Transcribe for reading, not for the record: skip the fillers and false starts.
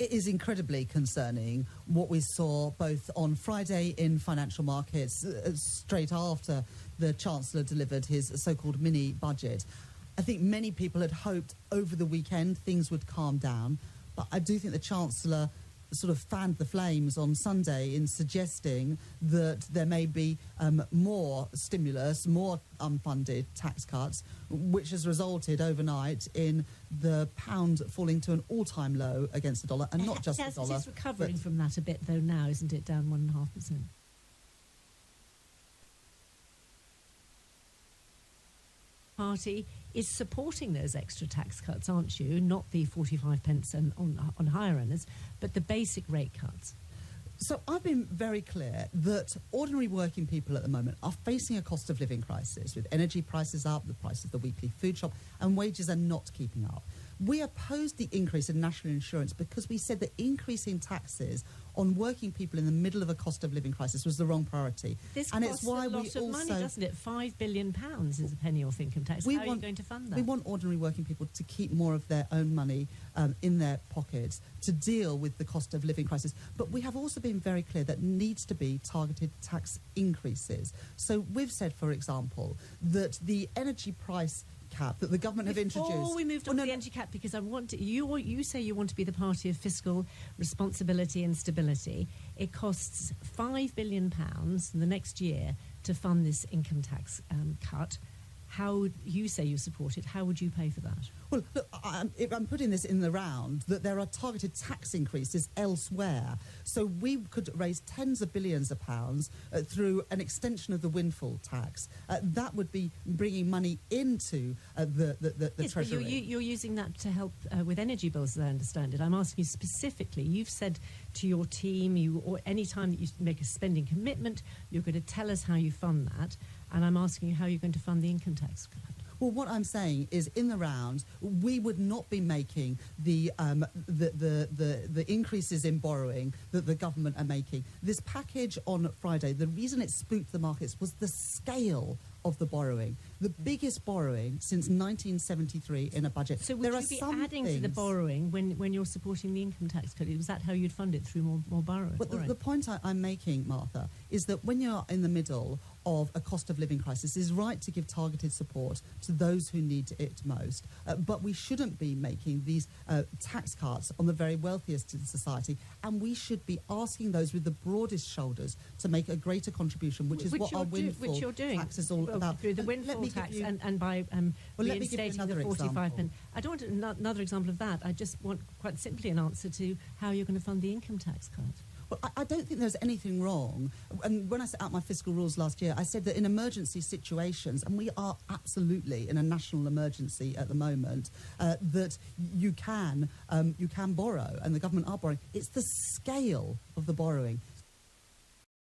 It is incredibly concerning what we saw both on Friday in financial markets, straight after the Chancellor delivered his so-called mini-budget. I think many people had hoped over the weekend things would calm down, but I do think the Chancellor sort of fanned the flames on Sunday in suggesting that there may be more stimulus, more unfunded tax cuts, which has resulted overnight in the pound falling to an all-time low against the dollar, and not just the dollar. It's recovering from that a bit, though, now, isn't it? Down 1.5%. Party is supporting those extra tax cuts, aren't you? Not the 45 pence on higher earners, but the basic rate cuts. So I've been very clear that ordinary working people at the moment are facing a cost of living crisis, with energy prices up, the price of the weekly food shop, and wages are not keeping up. We opposed the increase in national insurance because we said that increasing taxes on working people in the middle of a cost of living crisis was the wrong priority. This costs a lot of money, doesn't it? £5 billion is a penny off income tax. How are you going to fund that? We want ordinary working people to keep more of their own money in their pockets to deal with the cost of living crisis. But we have also been very clear that needs to be targeted tax increases. So we've said, for example, that the energy price cap that the government have introduced. Before we moved on to the energy cap, because I want to, you say you want to be the party of fiscal responsibility and stability. It costs £5 billion in the next year to fund this income tax cut. How would you say you support it? How would you pay for that? Well, look, I'm putting this in the round that there are targeted tax increases elsewhere. So we could raise tens of billions of pounds through an extension of the windfall tax. That would be bringing money into the yes, Treasury. But you're using that to help with energy bills, as I understand it. I'm asking you specifically. You've said to your team, or any time that you make a spending commitment, you're going to tell us how you fund that. And I'm asking you how you're going to fund the income tax cut. Well, what I'm saying is, in the round, we would not be making the increases in borrowing that the government are making. This package on Friday, the reason it spooked the markets was the scale of the borrowing. The biggest borrowing since 1973 in a budget. So would you be adding to the borrowing when you're supporting the income tax cut? Was that how you'd fund it, through more borrowing? But the point I'm making, Martha, is that when you're in the middle of a cost of living crisis, it's right to give targeted support to those who need it most. But we shouldn't be making these tax cuts on the very wealthiest in society, and we should be asking those with the broadest shoulders to make a greater contribution, which is what our windfall tax is all about. Through the windfall tax and by reinstating the 45 pence. I don't want another example of that. I just want quite simply an answer to how you're going to fund the income tax cut. Well, I don't think there's anything wrong. And when I set out my fiscal rules last year, I said that in emergency situations, and we are absolutely in a national emergency at the moment, that you can borrow, and the government are borrowing. It's the scale of the borrowing